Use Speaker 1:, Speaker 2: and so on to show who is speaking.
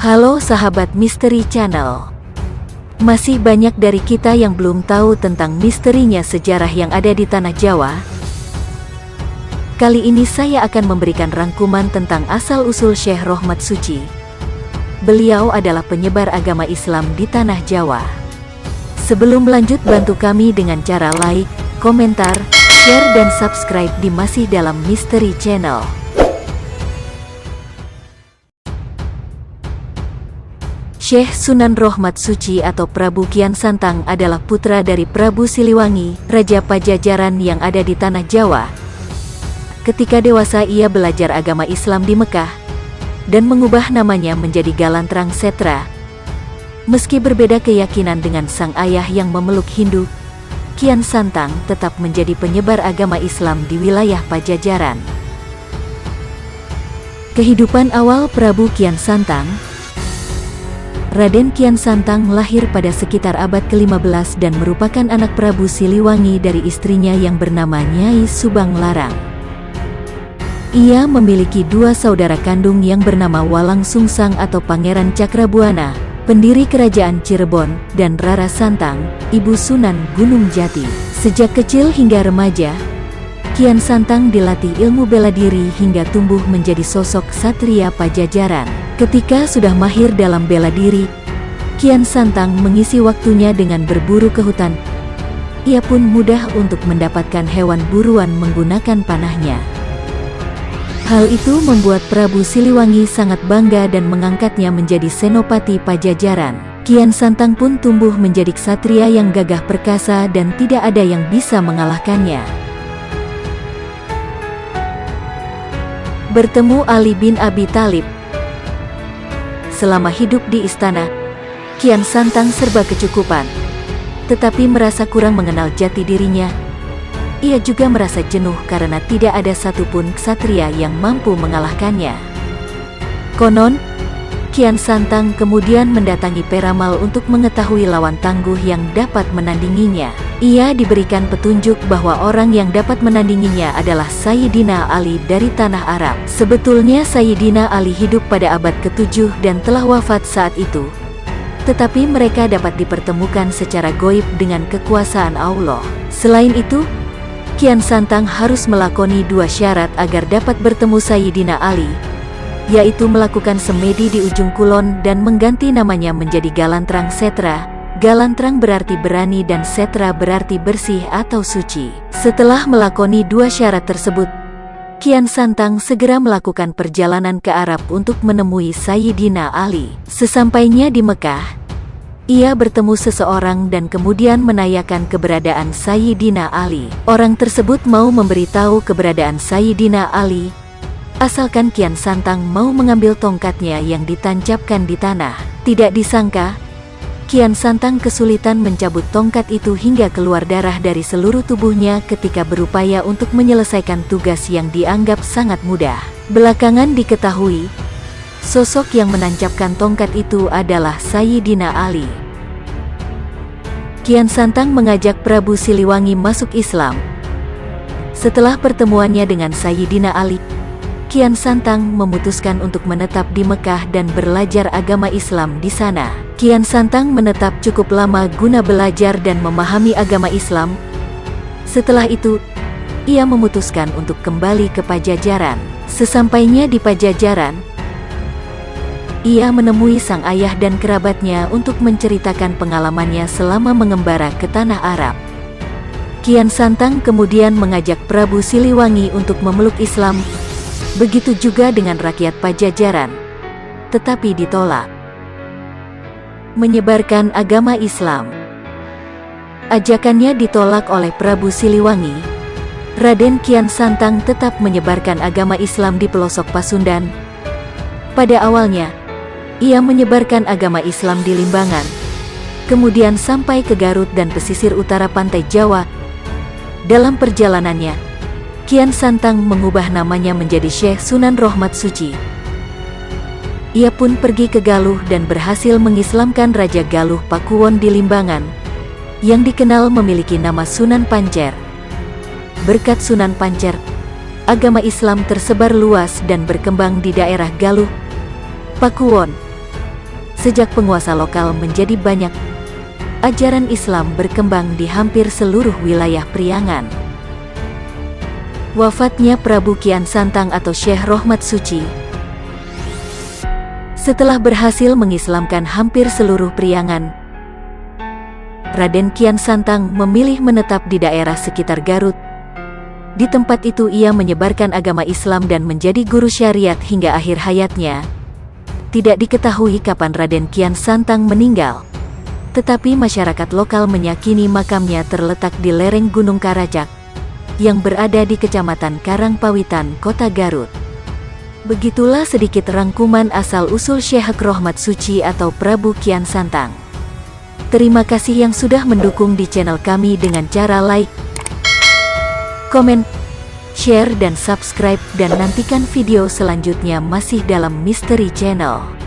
Speaker 1: Halo sahabat Misteri Channel. Masih banyak dari kita yang belum tahu tentang misterinya sejarah yang ada di Tanah Jawa. Kali ini saya akan memberikan rangkuman tentang asal-usul Syekh Rohmat Suci. Beliau adalah penyebar agama Islam di Tanah Jawa. Sebelum lanjut, bantu kami dengan cara like, komentar, share dan subscribe di Masih Dalam Misteri Channel. Syekh Sunan Rohmat Suci atau Prabu Kian Santang adalah putra dari Prabu Siliwangi, Raja Pajajaran yang ada di Tanah Jawa. Ketika dewasa ia belajar agama Islam di Mekah dan mengubah namanya menjadi Galantrang Setra. Meski berbeda keyakinan dengan sang ayah yang memeluk Hindu, Kian Santang tetap menjadi penyebar agama Islam di wilayah Pajajaran. Kehidupan awal Prabu Kian Santang. Raden Kian Santang lahir pada sekitar abad ke-15 dan merupakan anak Prabu Siliwangi dari istrinya yang bernama Nyai Subang Larang. Ia memiliki dua saudara kandung yang bernama Walang Sungsang atau Pangeran Cakrabuana, pendiri Kerajaan Cirebon, dan Rara Santang, Ibu Sunan Gunung Jati. Sejak kecil hingga remaja, Kian Santang dilatih ilmu bela diri hingga tumbuh menjadi sosok satria Pajajaran. Ketika sudah mahir dalam bela diri, Kian Santang mengisi waktunya dengan berburu ke hutan. Ia pun mudah untuk mendapatkan hewan buruan menggunakan panahnya. Hal itu membuat Prabu Siliwangi sangat bangga dan mengangkatnya menjadi senopati Pajajaran. Kian Santang pun tumbuh menjadi ksatria yang gagah perkasa dan tidak ada yang bisa mengalahkannya. Bertemu Ali bin Abi Thalib. Selama hidup di istana, Kian Santang serba kecukupan, tetapi merasa kurang mengenal jati dirinya. Ia juga merasa jenuh karena tidak ada satupun ksatria yang mampu mengalahkannya. Konon, Kian Santang kemudian mendatangi Peramal untuk mengetahui lawan tangguh yang dapat menandinginya. Ia diberikan petunjuk bahwa orang yang dapat menandinginya adalah Sayyidina Ali dari Tanah Arab. Sebetulnya Sayyidina Ali hidup pada abad ke-7 dan telah wafat saat itu. Tetapi mereka dapat dipertemukan secara goib dengan kekuasaan Allah. Selain itu, Kian Santang harus melakoni dua syarat agar dapat bertemu Sayyidina Ali, yaitu melakukan semedi di ujung kulon dan mengganti namanya menjadi Galantrang Setra. Galantrang berarti berani dan Setra berarti bersih atau suci. Setelah melakoni dua syarat tersebut, Kian Santang segera melakukan perjalanan ke Arab untuk menemui Sayyidina Ali. Sesampainya di Mekah, ia bertemu seseorang dan kemudian menanyakan keberadaan Sayyidina Ali. Orang tersebut mau memberitahu keberadaan Sayyidina Ali, asalkan Kian Santang mau mengambil tongkatnya yang ditancapkan di tanah. Tidak disangka, Kian Santang kesulitan mencabut tongkat itu hingga keluar darah dari seluruh tubuhnya ketika berupaya untuk menyelesaikan tugas yang dianggap sangat mudah. Belakangan diketahui, sosok yang menancapkan tongkat itu adalah Sayyidina Ali. Kian Santang mengajak Prabu Siliwangi masuk Islam. Setelah pertemuannya dengan Sayyidina Ali, Kian Santang memutuskan untuk menetap di Mekah dan belajar agama Islam di sana. Kian Santang menetap cukup lama guna belajar dan memahami agama Islam. Setelah itu, ia memutuskan untuk kembali ke Pajajaran. Sesampainya di Pajajaran, ia menemui sang ayah dan kerabatnya untuk menceritakan pengalamannya selama mengembara ke Tanah Arab. Kian Santang kemudian mengajak Prabu Siliwangi untuk memeluk Islam. Begitu juga dengan rakyat Pajajaran, tetapi ditolak. Menyebarkan agama Islam. Ajakannya ditolak oleh Prabu Siliwangi. Raden Kian Santang tetap menyebarkan agama Islam di pelosok Pasundan. Pada awalnya, ia menyebarkan agama Islam di Limbangan, kemudian sampai ke Garut dan pesisir utara pantai Jawa. Dalam perjalanannya, Kian Santang mengubah namanya menjadi Syekh Sunan Rohmat Suci. Ia pun pergi ke Galuh dan berhasil mengislamkan Raja Galuh Pakuwon di Limbangan, yang dikenal memiliki nama Sunan Pancer. Berkat Sunan Pancer, agama Islam tersebar luas dan berkembang di daerah Galuh, Pakuwon, Sejak penguasa lokal menjadi banyak, ajaran Islam berkembang di hampir seluruh wilayah Priangan. Wafatnya Prabu Kian Santang atau Syekh Rohmat Suci. Setelah berhasil mengislamkan hampir seluruh Priangan, Raden Kian Santang memilih menetap di daerah sekitar Garut. Di tempat itu ia menyebarkan agama Islam dan menjadi guru syariat hingga akhir hayatnya. Tidak diketahui kapan Raden Kian Santang meninggal, tetapi masyarakat lokal meyakini makamnya terletak di lereng Gunung Karajak yang berada di Kecamatan Karangpawitan, Kota Garut. Begitulah sedikit rangkuman asal-usul Syekh Rohmat Suci atau Prabu Kian Santang. Terima kasih yang sudah mendukung di channel kami dengan cara like, komen, share dan subscribe, dan nantikan video selanjutnya masih dalam Misteri Channel.